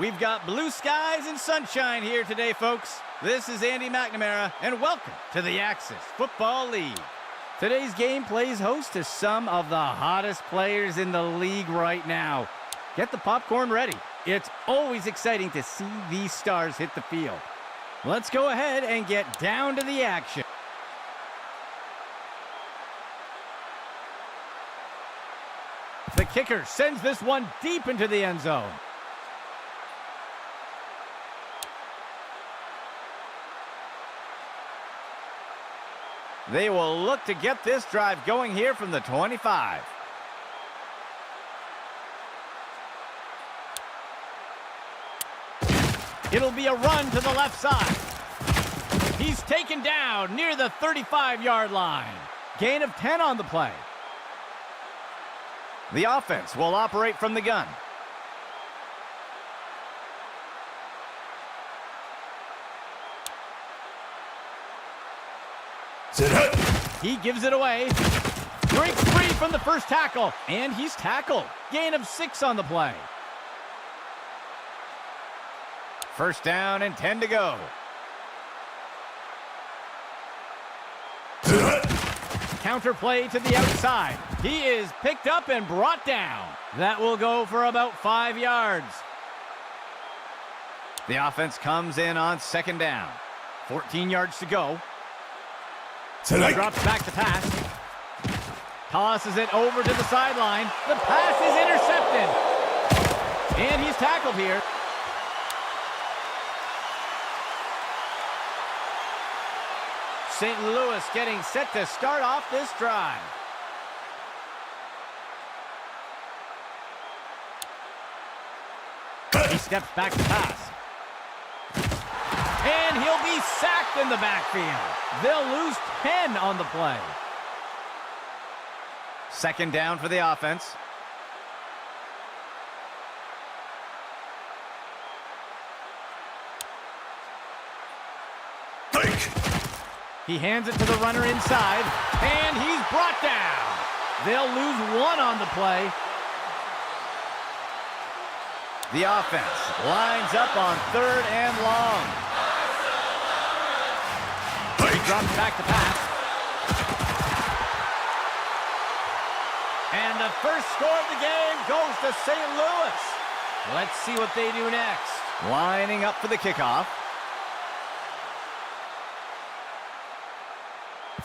We've got blue skies and sunshine here today, folks. This is Andy McNamara, and welcome to the Axis Football League. Today's game plays host to some of the hottest players in the league right now. Get the popcorn ready. It's always exciting to see these stars hit the field. Let's go ahead and get down to the action. The kicker sends this one deep into the end zone. They will look to get this drive going here from the 25. It'll be a run to the left side. He's taken down near the 35-yard line. Gain of 10 on the play. The offense will operate from the gun. He gives it away. Breaks free from the first tackle, and he's tackled. Gain of 6 on the play. First down and 10 to go. Counter play to the outside. He is picked up and brought down. That will go for about 5 yards. The offense comes in on second down. 14 yards to go. He drops back to pass. Tosses it over to the sideline. The pass is intercepted. And he's tackled here. St. Louis getting set to start off this drive. He steps back to pass. And he'll be sacked in the backfield. They'll lose 10 on the play. Second down for the offense. He hands it to the runner inside, and he's brought down. They'll lose 1 on the play. The offense lines up on third and long. He drops back to pass. And the first score of the game goes to St. Louis. Let's see what they do next. Lining up for the kickoff.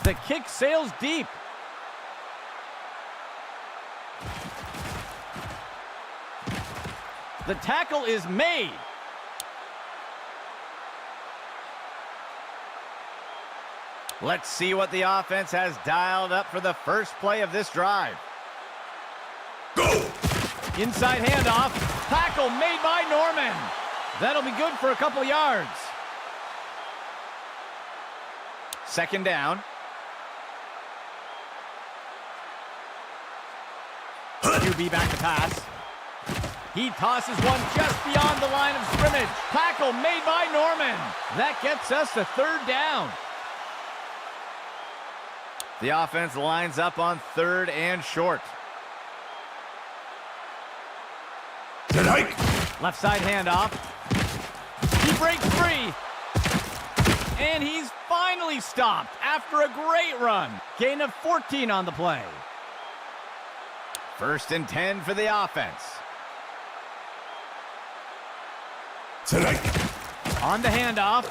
The kick sails deep. The tackle is made. Let's see what the offense has dialed up for the first play of this drive. Go! Inside handoff. Tackle made by Norman. That'll be good for a couple yards. Second down. QB back to pass. He tosses one just beyond the line of scrimmage. Tackle made by Norman. That gets us to third down. The offense lines up on third and short. Left side handoff. He breaks free. And he's finally stopped after a great run. Gain of 14 on the play. First and 10 for the offense. On the handoff.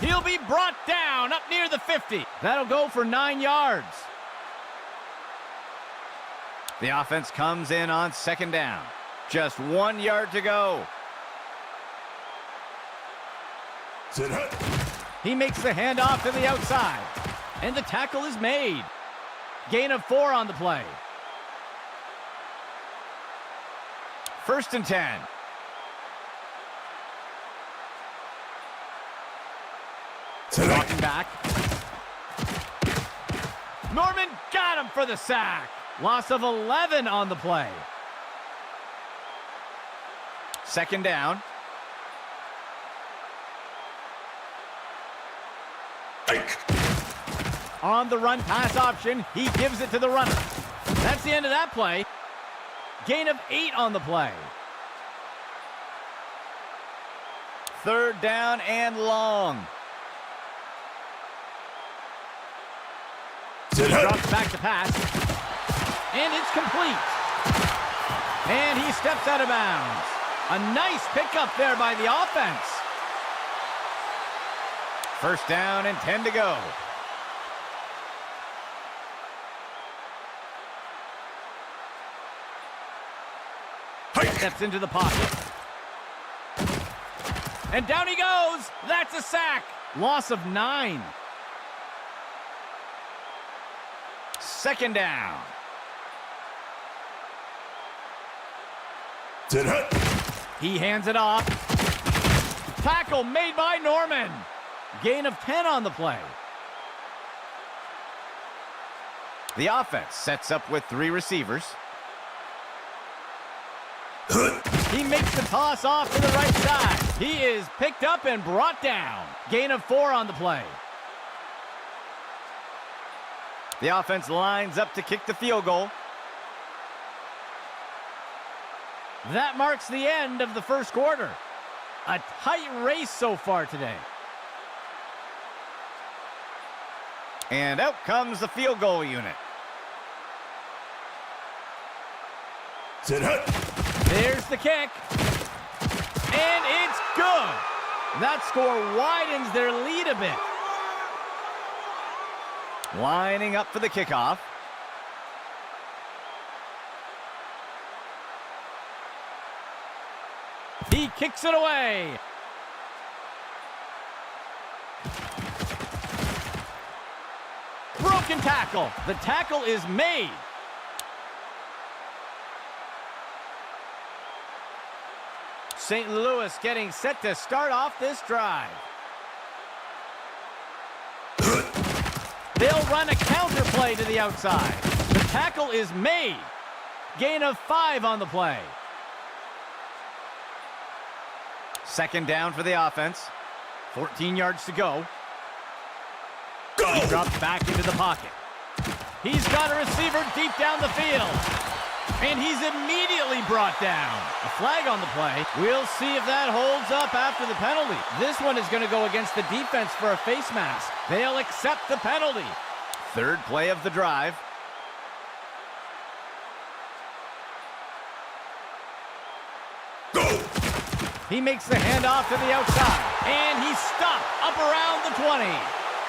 He'll be brought down up near the 50. That'll go for 9 yards. The offense comes in on second down. Just 1 yard to go. He makes the handoff to the outside. And the tackle is made. Gain of 4 on the play. First and 10. Walking back. Norman got him for the sack. Loss of 11 on the play. Second down. On the run pass option, he gives it to the runner. That's the end of that play. Gain of 8 on the play. third down and long. He drops back to pass. And it's complete. And he steps out of bounds. A nice pickup there by the offense. First down and 10 to go. Steps into the pocket. And down he goes. That's a sack. Loss of 9. Second down. He hands it off. Tackle made by Norman. Gain of 10 on the play. The offense sets up with 3 receivers. He makes the toss off to the right side. He is picked up and brought down. Gain of 4 on the play. The offense lines up to kick the field goal. That marks the end of the first quarter. A tight race so far today. And out comes the field goal unit. There's the kick. And it's good. That score widens their lead a bit. Lining up for the kickoff. He kicks it away. Broken tackle. The tackle is made. St. Louis getting set to start off this drive. They'll run a counter play to the outside. The tackle is made. Gain of 5 on the play. Second down for the offense. 14 yards to go. He drops back into the pocket. He's got a receiver deep down the field. And he's immediately brought down. A flag on the play. We'll see if that holds up after the penalty. This one is going to go against the defense for a face mask. They'll accept the penalty. Third play of the drive. He makes the handoff to the outside. And he's stopped up around the 20.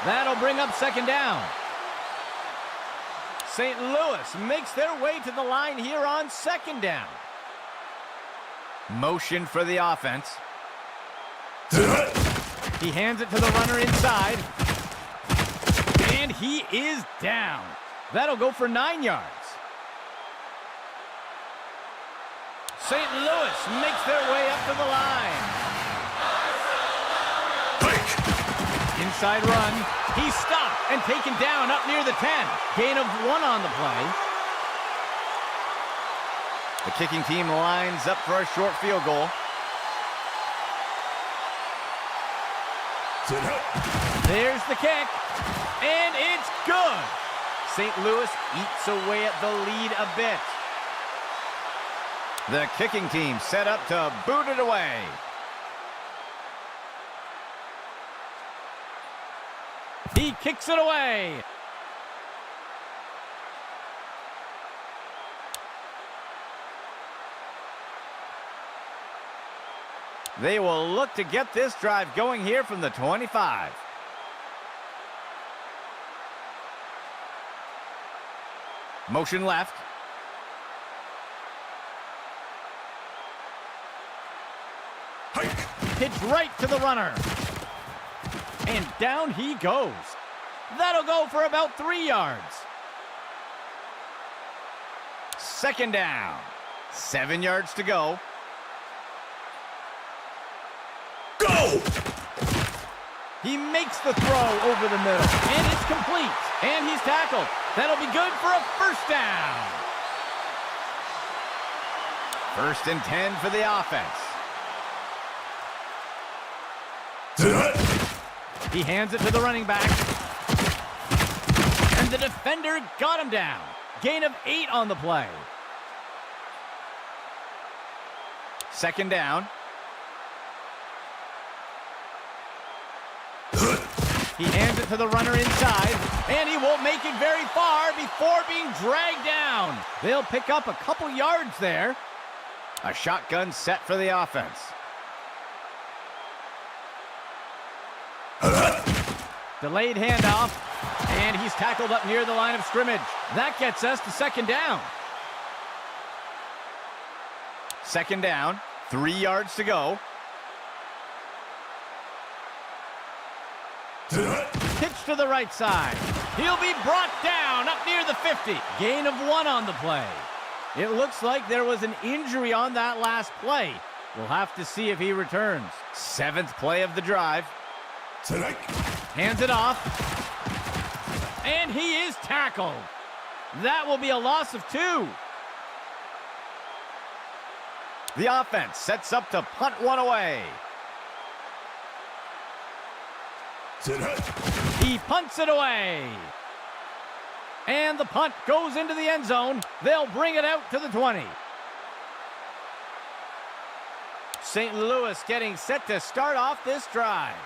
That'll bring up second down. St. Louis makes their way to the line here on second down. Motion for the offense. He hands it to the runner inside. And he is down. That'll go for 9 yards. St. Louis makes their way up to the line. Inside run. He's stopped and taken down up near the 10. Gain of 1 on the play. The kicking team lines up for a short field goal. There's the kick. And it's good. St. Louis eats away at the lead a bit. The kicking team set up to boot it away. He kicks it away. They will look to get this drive going here from the 25. Motion left. Pitch right to the runner. And down he goes. That'll go for about 3 yards. Second down. 7 yards to go. Go! He makes the throw over the middle. And it's complete. And he's tackled. That'll be good for a first down. 1st and 10 for the offense. He hands it to the running back. And the defender got him down. Gain of 8 on the play. Second down. it to the runner inside, and he won't make it very far before being dragged down. They'll pick up a couple yards there. A shotgun set for the offense. Delayed handoff, and he's tackled up near the line of scrimmage. That gets us to second down. Second down, 3 yards to go. Pitch to the right side. He'll be brought down up near the 50. Gain of 1 on the play. It looks like there was an injury on that last play. We'll have to see if he returns. 7th play of the drive. Hands it off. And he is tackled. That will be a loss of 2. The offense sets up to punt one away. He punts it away. And the punt goes into the end zone. They'll bring it out to the 20. St. Louis getting set to start off this drive.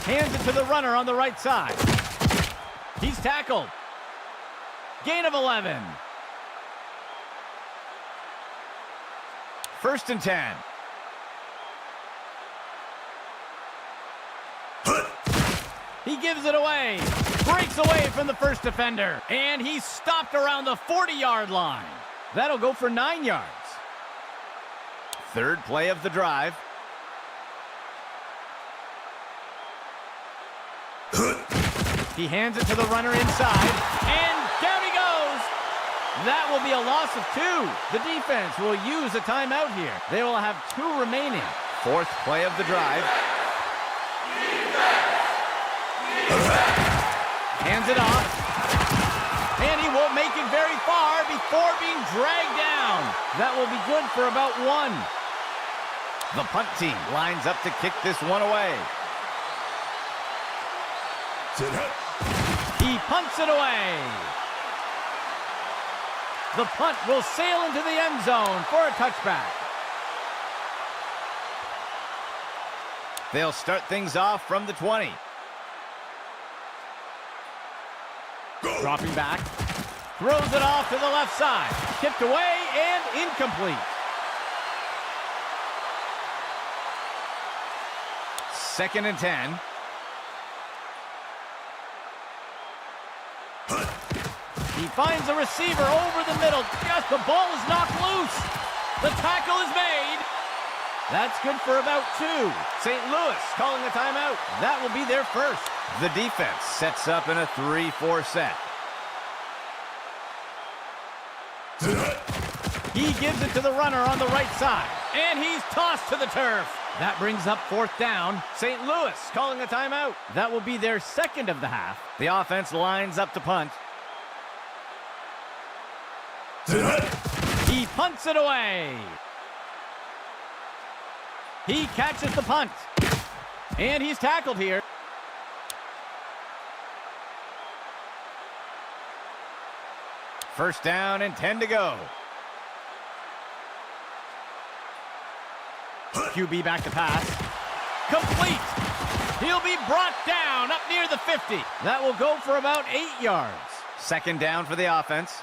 Hands it to the runner on the right side. He's tackled. Gain of 11. 1st and 10. He gives it away. Breaks away from the first defender. And he's stopped around the 40-yard line. That'll go for 9 yards. 3rd play of the drive. He hands it to the runner inside. And down he goes. That will be a loss of 2. The defense will use a timeout here. They will have 2 remaining. 4th play of the drive. Hands it off. And he won't make it very far before being dragged down. That will be good for about 1. The punt team lines up to kick this one away. He punts it away. The punt will sail into the end zone for a touchback. They'll start things off from the 20. Dropping back. Throws it off to the left side. Tipped away and incomplete. 2nd and 10. He finds a receiver over the middle. Just the ball is knocked loose. The tackle is made. That's good for about 2. St. Louis calling a timeout. That will be their first. The defense sets up in a 3-4 set. He gives it to the runner on the right side. And he's tossed to the turf. That brings up 4th down. St. Louis calling a timeout. That will be their 2nd of the half. The offense lines up to punt. He punts it away. He catches the punt. And he's tackled here. First down and 10 to go. QB back to pass. Complete. He'll be brought down up near the 50. That will go for about 8 yards. 2nd down for the offense.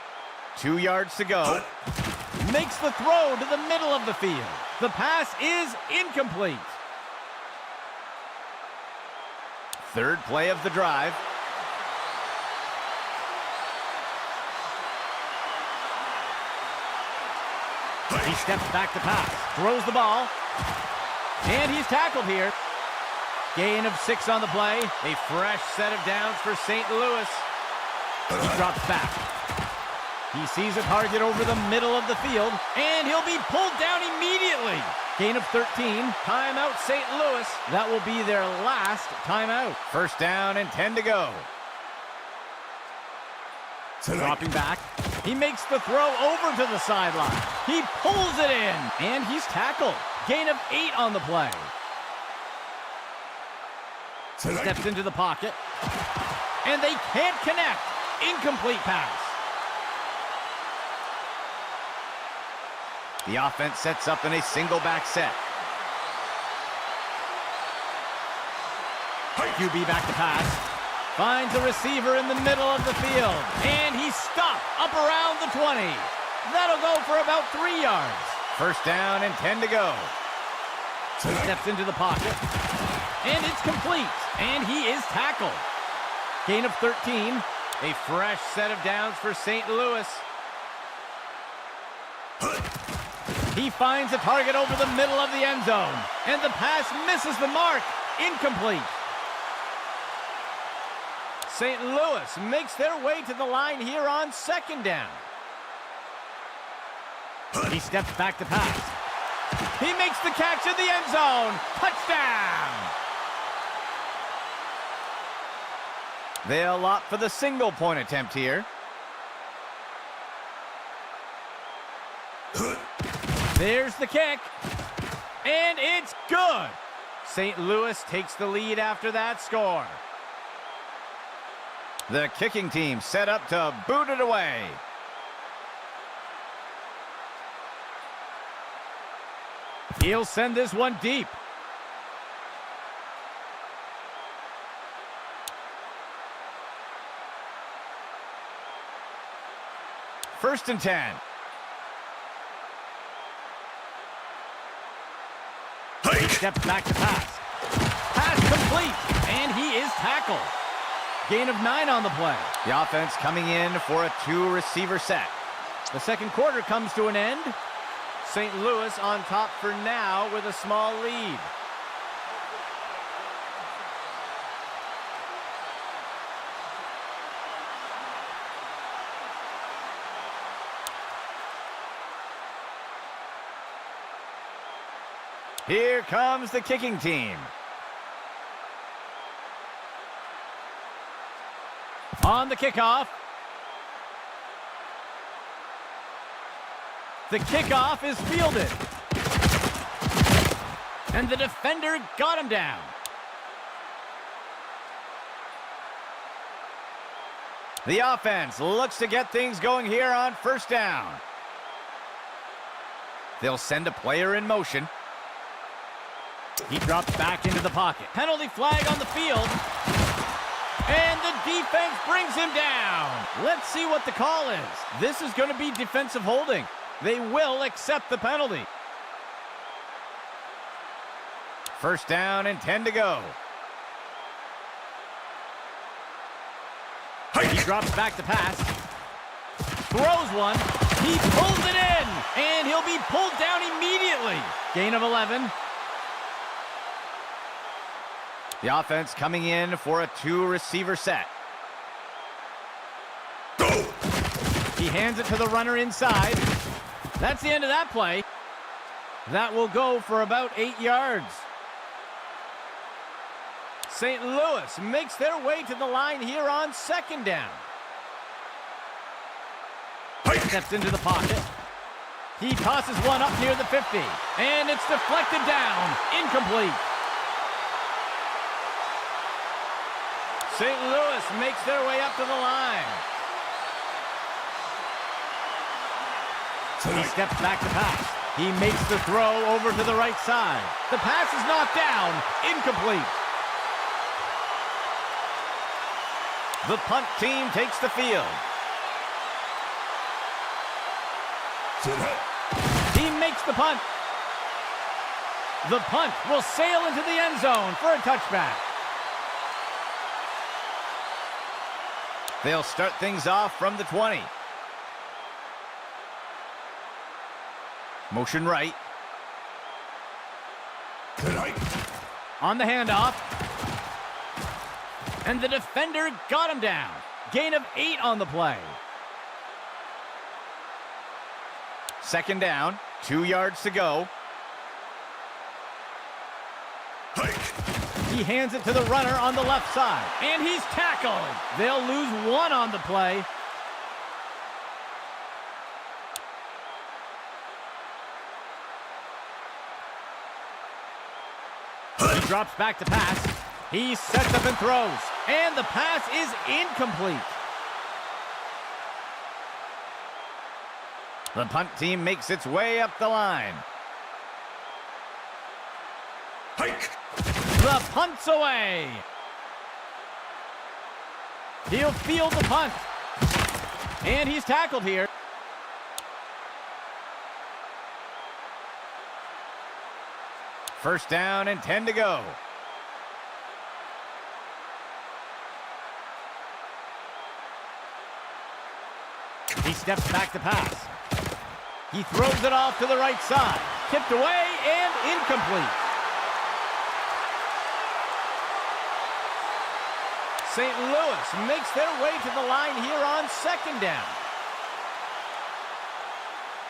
2 yards to go. Makes the throw to the middle of the field. The pass is incomplete. 3rd play of the drive. He steps back to pass. Throws the ball. And he's tackled here. Gain of 6 on the play. A fresh set of downs for St. Louis. He drops back. He sees a target over the middle of the field, and he'll be pulled down immediately. Gain of 13. Timeout St. Louis. That will be their last timeout. First down and 10 to go. Dropping back. He makes the throw over to the sideline. He pulls it in, and he's tackled. Gain of 8 on the play. Steps into the pocket, and they can't connect. Incomplete pass. The offense sets up in a single back set. QB back to pass. Finds a receiver in the middle of the field. And he's stopped up around the 20. That'll go for about 3 yards. First down and 10 to go. He steps into the pocket. And it's complete. And he is tackled. Gain of 13. A fresh set of downs for St. Louis. He finds a target over the middle of the end zone. And the pass misses the mark. Incomplete. St. Louis makes their way to the line here on second down. He steps back to pass. He makes the catch in the end zone. Touchdown! They'll opt for the single-point attempt here. There's the kick. And it's good. St. Louis takes the lead after that score. The kicking team set up to boot it away. He'll send this one deep. First and 10. He steps back to pass. Pass complete, and he is tackled. Gain of 9 on the play. The offense coming in for a 2-receiver set. The second quarter comes to an end. St. Louis on top for now with a small lead. Here comes the kicking team. On the kickoff. The kickoff is fielded. And the defender got him down. The offense looks to get things going here on first down. They'll send a player in motion. He drops back into the pocket. Penalty flag on the field. And the defense brings him down. Let's see what the call is. This is going to be defensive holding. They will accept the penalty. First down and 10 to go. He drops back to pass. Throws one. He pulls it in. And he'll be pulled down immediately. Gain of 11. The offense coming in for a 2-receiver set. Go! He hands it to the runner inside. That's the end of that play. That will go for about 8 yards. St. Louis makes their way to the line here on second down. Steps into the pocket. He tosses one up near the 50. And it's deflected down. Incomplete. St. Louis makes their way up to the line. He steps back to pass. He makes the throw over to the right side. The pass is knocked down. Incomplete. The punt team takes the field. He makes the punt. The punt will sail into the end zone for a touchback. They'll start things off from the 20. Motion right. On the handoff. And the defender got him down. Gain of 8 on the play. Second down, 2 yards to go. He hands it to the runner on the left side. And he's tackled. They'll lose 1 on the play. He drops back to pass. He sets up and throws. And the pass is incomplete. The punt team makes its way up the line. The punt's away. He'll field the punt. And he's tackled here. First down and 10 to go. He steps back to pass. He throws it off to the right side. Tipped away and incomplete. St. Louis makes their way to the line here on second down.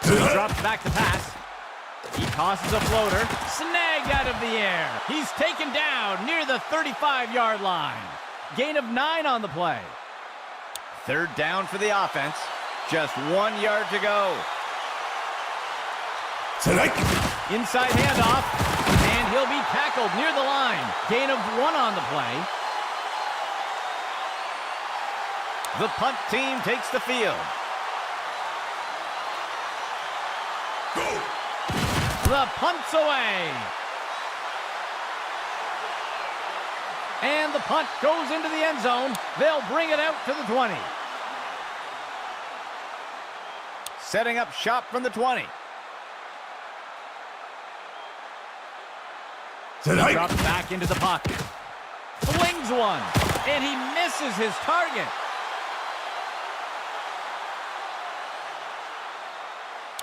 He drops back to pass. He tosses a floater. Snagged out of the air. He's taken down near the 35-yard line. Gain of 9 on the play. Third down for the offense. Just 1 yard to go. Inside handoff. And he'll be tackled near the line. Gain of 1 on the play. The punt team takes the field. Go. The punt's away. And the punt goes into the end zone. They'll bring it out to the 20. Setting up shop from the 20. He drops back into the pocket. Flings one. And he misses his target.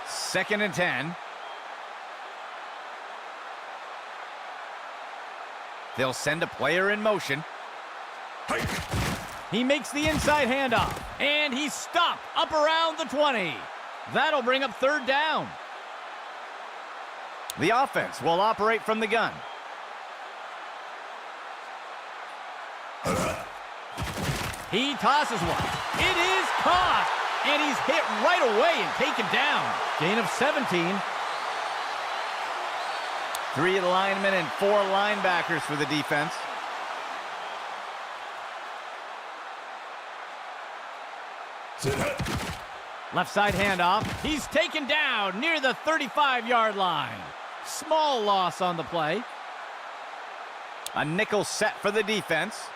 Second and 10. They'll send a player in motion. He makes the inside handoff. And he's stopped up around the 20. That'll bring up third down. The offense will operate from the gun. He tosses one. It is caught. And he's hit right away and taken down. Gain of 17. 3 linemen and 4 linebackers for the defense. Left side handoff. He's taken down near the 35-yard line. Small loss on the play. A nickel set for the defense.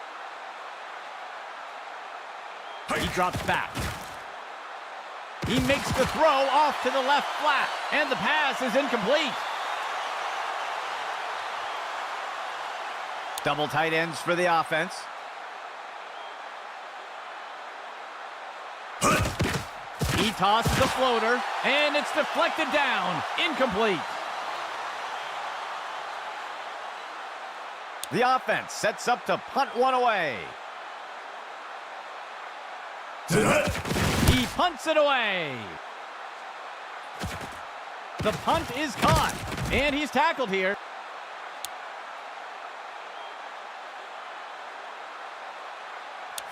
He drops back. He makes the throw off to the left flat, and the pass is incomplete. Double tight ends for the offense. He tosses the floater, and it's deflected down. Incomplete. The offense sets up to punt one away. He punts it away. The punt is caught, and he's tackled here.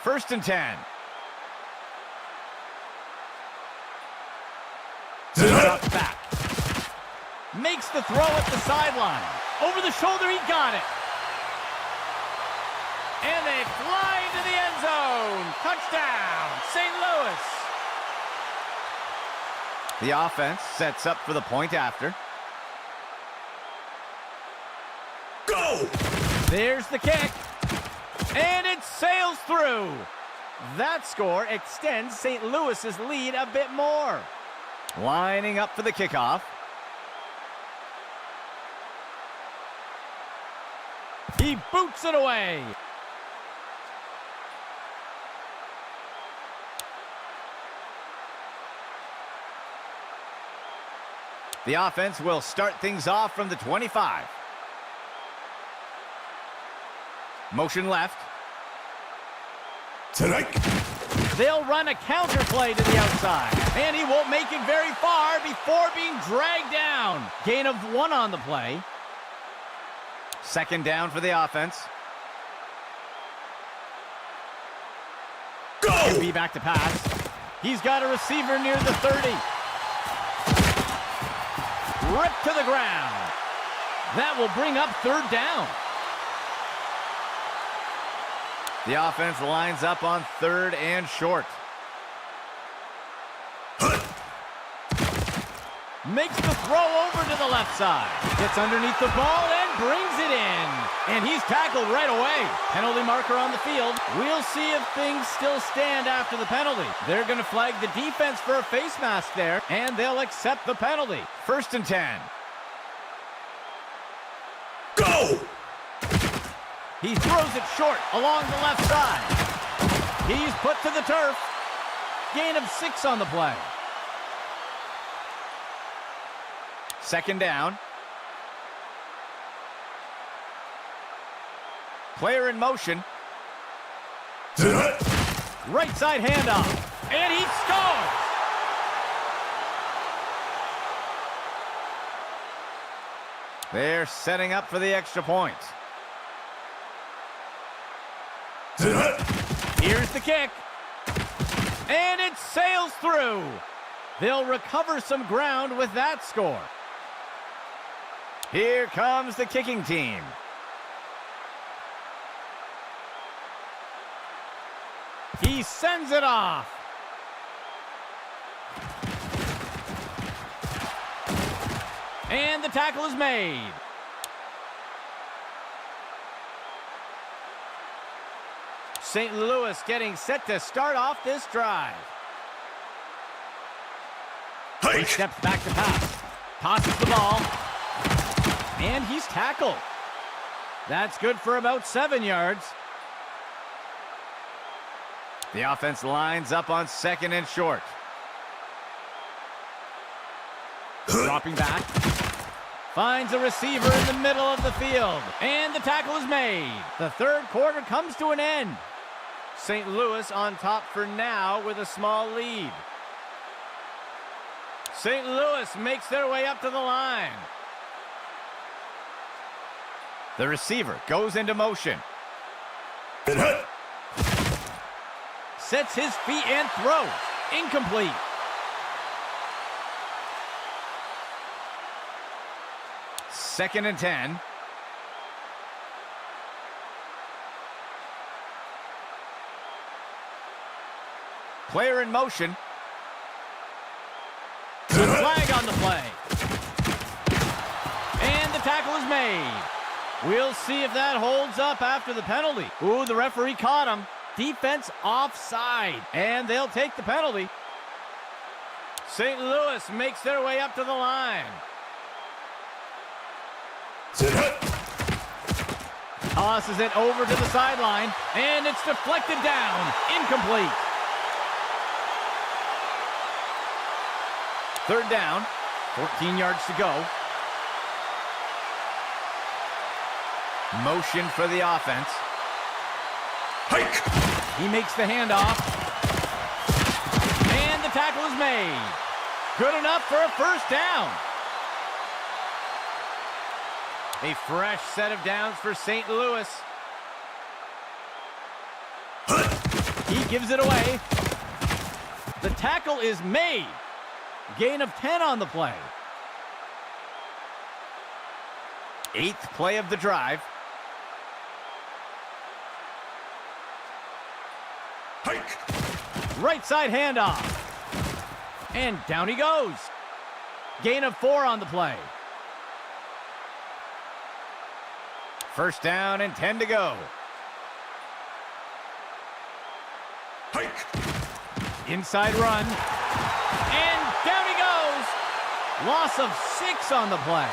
First and 10. Drops back. Makes the throw at the sideline. Over the shoulder, he got it. And they fly into the end zone. Touchdown, St. Louis. The offense sets up for the point after. Go! There's the kick. And it sails through. That score extends St. Louis's lead a bit more. Lining up for the kickoff. He boots it away. The offense will start things off from the 25. Motion left. They'll run a counter play to the outside. And he won't make it very far before being dragged down. Gain of 1 on the play. Second down for the offense. Go! QB back to pass. He's got a receiver near the 30. Ripped to the ground. That will bring up third down. The offense lines up on third and short. Makes the throw over to the left side. Gets underneath the ball and brings it in. And he's tackled right away. Penalty marker on the field. We'll see if things still stand after the penalty. They're going to flag the defense for a face mask there, and they'll accept the penalty. 1st and 10. Go! He throws it short along the left side. He's put to the turf. Gain of 6 on the play. 2nd down. Player in motion. Right side handoff. And he scores! They're setting up for the extra point. Here's the kick. And it sails through. They'll recover some ground with that score. Here comes the kicking team. He sends it off. And the tackle is made. St. Louis getting set to start off this drive. He steps back to pass. Tosses the ball. And he's tackled. That's good for about 7 yards. The offense lines up on 2nd and short. Dropping back. Finds a receiver in the middle of the field. And the tackle is made. The 3rd quarter comes to an end. St. Louis on top for now with a small lead. St. Louis makes their way up to the line. The receiver goes into motion. Sets his feet and throws. Incomplete. Second and 10. Player in motion. Good flag on the play. And the tackle is made. We'll see if that holds up after the penalty. Ooh, the referee caught him. Defense offside. And they'll take the penalty. St. Louis makes their way up to the line. Tosses it over to the sideline. And it's deflected down. Incomplete. 3rd down. 14 yards to go. Motion for the offense. Hike! He makes the handoff. And the tackle is made. Good enough for a 1st down. A fresh set of downs for St. Louis. He gives it away. The tackle is made. Gain of 10 on the play. 8th play of the drive. Hike! Right side handoff. And down he goes. Gain of 4 on the play. 1st down and 10 to go. Hike! Inside run. And down he goes. Loss of 6 on the play.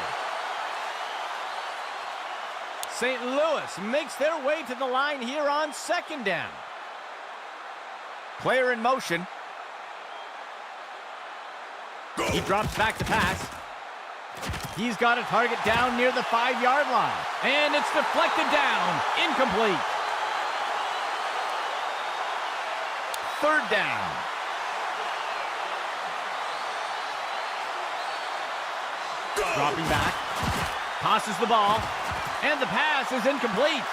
St. Louis makes their way to the line here on 2nd down. Player in motion. Go. He drops back to pass. He's got a target down near the 5-yard line. And it's deflected down. Incomplete. 3rd down. Go. Dropping back. Tosses the ball. And the pass is incomplete.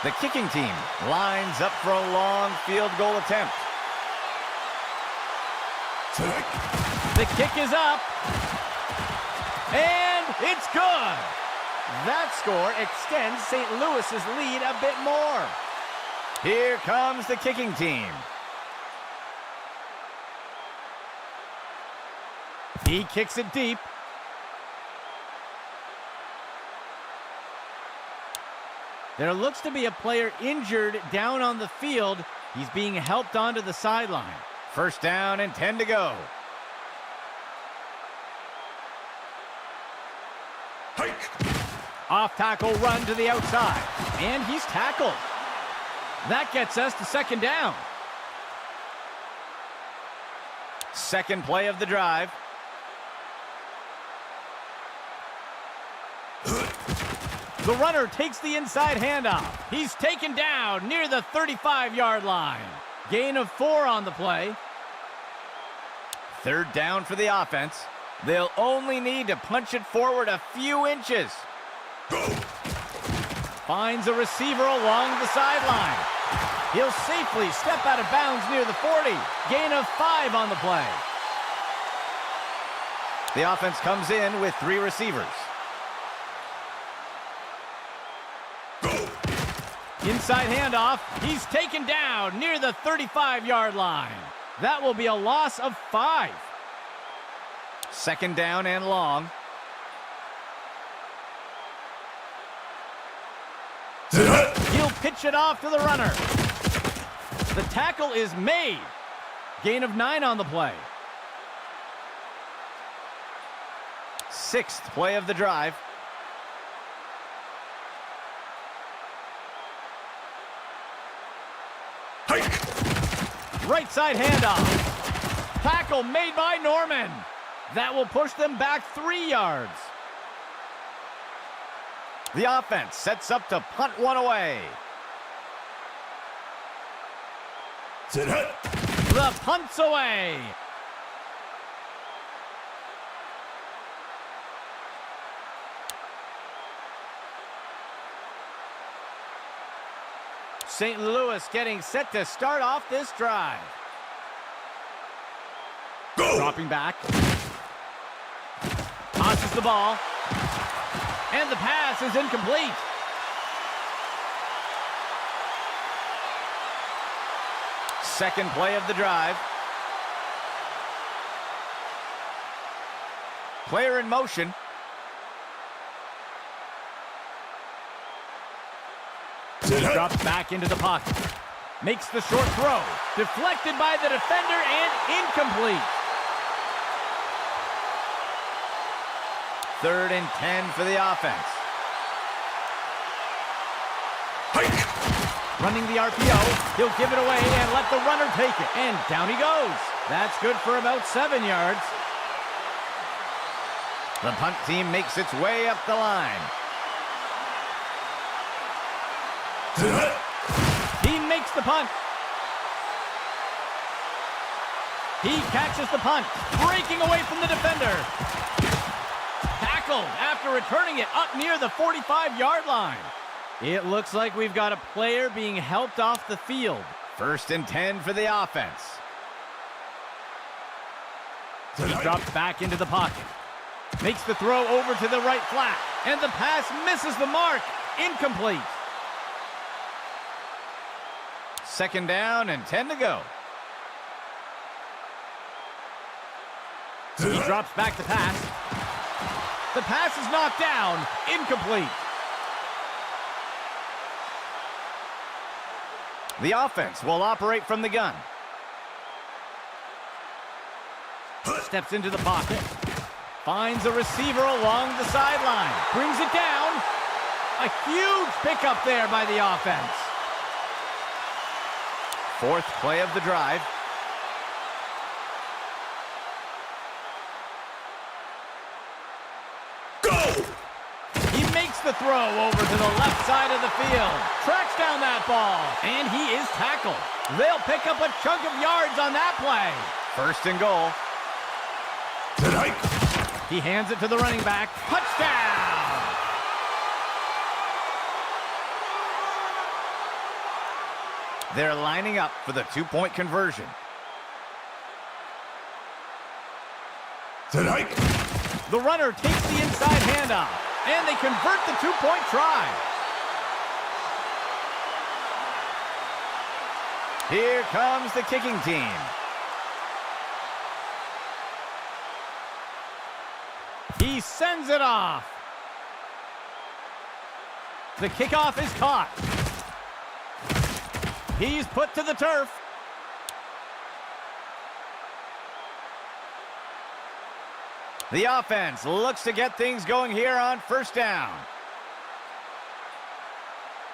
The kicking team lines up for a long field goal attempt. The kick is up. And it's good. That score extends St. Louis's lead a bit more. Here comes the kicking team. He kicks it deep. There looks to be a player injured down on the field. He's being helped onto the sideline. First down and 10 to go. Hike. Off tackle run to the outside. And he's tackled. That gets us to second down. Second play of the drive. The runner takes the inside handoff. He's taken down near the 35-yard line. Gain of 4 on the play. Third down for the offense. They'll only need to punch it forward a few inches. Go. Finds a receiver along the sideline. He'll safely step out of bounds near the 40. Gain of 5 on the play. The offense comes in with 3 receivers. Inside handoff. He's taken down near the 35-yard line. That will be a loss of 5. Second down and long. He'll pitch it off to the runner. The tackle is made. Gain of 9 on the play. Sixth play of the drive. Hike. Right side handoff. Tackle made by Norman. That will push them back 3 yards. The offense sets up to punt one away. Sit hut. The punt's away. St. Louis getting set to start off this drive. Go. Dropping back. Tosses the ball. And the pass is incomplete. Second play of the drive. Player in motion. Sit hut. Drops back into the pocket. Makes the short throw. Deflected by the defender and incomplete. Third and 10 for the offense. Hike. Running the RPO. He'll give it away and let the runner take it. And down he goes. That's good for about 7 yards. The punt team makes its way up the line. Sit hut. He makes the punt. He catches the punt, breaking away from the defender. Tackled after returning it up near the 45-yard line. It looks like we've got a player being helped off the field. First and 10 for the offense. He drops back into the pocket. Makes the throw over to the right flat. And the pass misses the mark. Incomplete. Second down and 10 to go. He drops back to pass. The pass is knocked down. Incomplete. The offense will operate from the gun. Steps into the pocket. Finds a receiver along the sideline. Brings it down. A huge pickup there by the offense. Fourth play of the drive. Go. He makes the throw over to the left side of the field. Tracks down that ball. And he is tackled. They'll pick up a chunk of yards on that play. First and goal. Sit hike. He hands it to the running back. Touchdown! They're lining up for the 2-point conversion. Sit hike. The runner takes the inside handoff, and they convert the 2-point try. Here comes the kicking team. He sends it off. The kickoff is caught. He's put to the turf. The offense looks to get things going here on first down.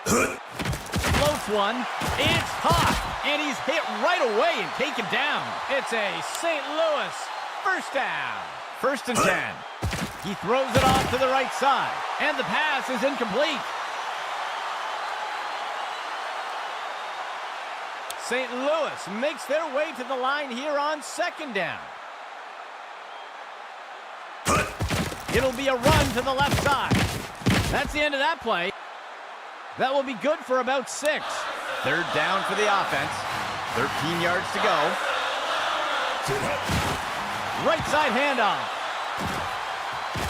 Close one. It's hot. And he's hit right away and taken down. It's a St. Louis first down. 1st and 10. He throws it off to the right side. And the pass is incomplete. St. Louis makes their way to the line here on 2nd down. It'll be a run to the left side. That's the end of that play. That will be good for about 6. 3rd down for the offense. 13 yards to go. Right side handoff.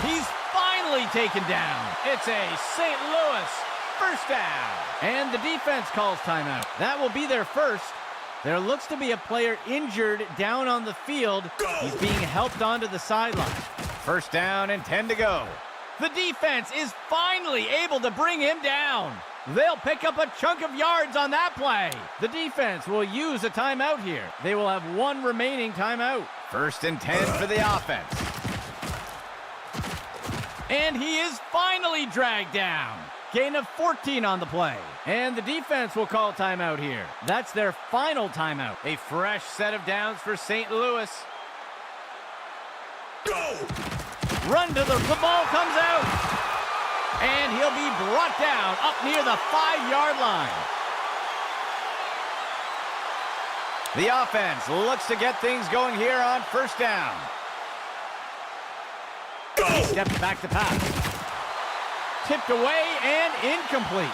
He's finally taken down. It's a St. Louis first down. And the defense calls timeout. That will be their first. There looks to be a player injured down on the field. He's being helped onto the sideline. 1st down and 10 to go. The defense is finally able to bring him down. They'll pick up a chunk of yards on that play. The defense will use a timeout here. They will have 1 remaining timeout. 1st and 10 for the offense. And he is finally dragged down. Gain of 14 on the play. And the defense will call timeout here. That's their final timeout. A fresh set of downs for St. Louis. Go! Run to the ball comes out. And he'll be brought down up near the 5-yard line. The offense looks to get things going here on 1st down. Go! He steps back to pass. Tipped away and incomplete.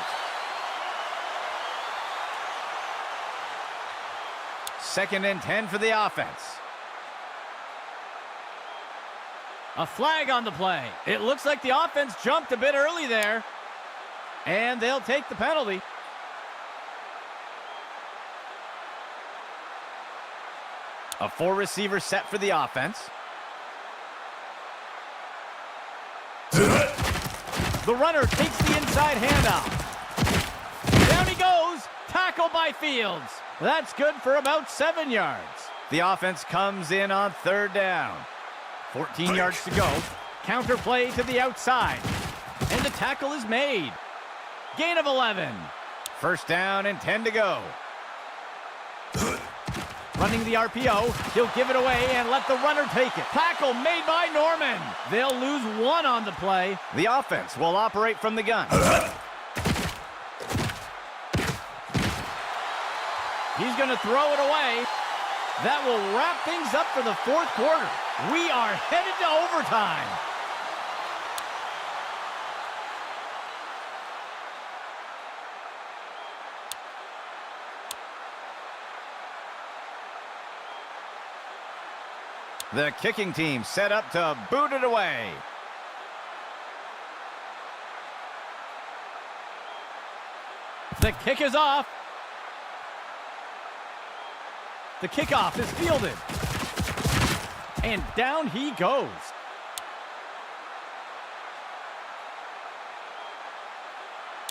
2nd and 10 for the offense. A flag on the play. It looks like the offense jumped a bit early there. And they'll take the penalty. A 4-receiver set for the offense. The runner takes the inside handoff. Down he goes. Tackle by Fields. That's good for about 7 yards. The offense comes in on 3rd down. 14 yards to go. Counter play to the outside. And the tackle is made. Gain of 11. 1st down and 10 to go. Running the RPO. He'll give it away and let the runner take it. Tackle made by Norman. They'll lose 1 on the play. The offense will operate from the gun. He's going to throw it away. That will wrap things up for the 4th quarter. We are headed to overtime. The kicking team set up to boot it away. The kick is off. The kickoff is fielded. And down he goes.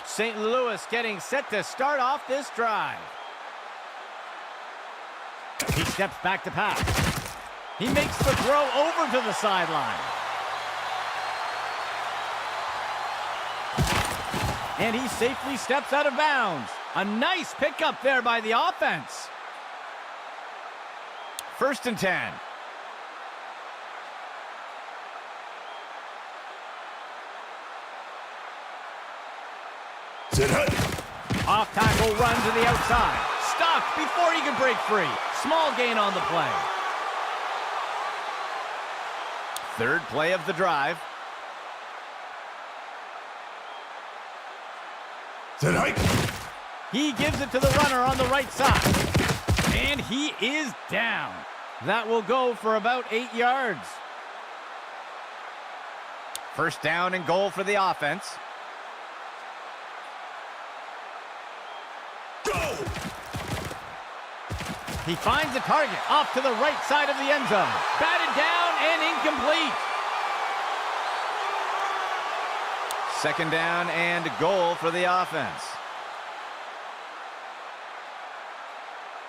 St. Louis getting set to start off this drive. He steps back to pass. He makes the throw over to the sideline. And he safely steps out of bounds. A nice pickup there by the offense. 1st and 10. Off tackle run to the outside. Stopped before he can break free. Small gain on the play. 3rd play of the drive. He gives it to the runner on the right side. And he is down. That will go for about 8 yards. 1st down and goal for the offense. Go! He finds a target off to the right side of the end zone. Batted down and incomplete. Second down and goal for the offense.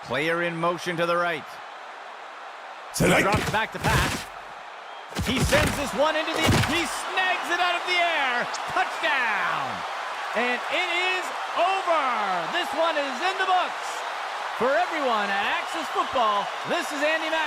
Player in motion to the right. Tonight. Drops back to pass. He sends this one into the... He snags it out of the air. Touchdown. And it is over. This one is in the books. For everyone at Axis Football, this is Andy Mack.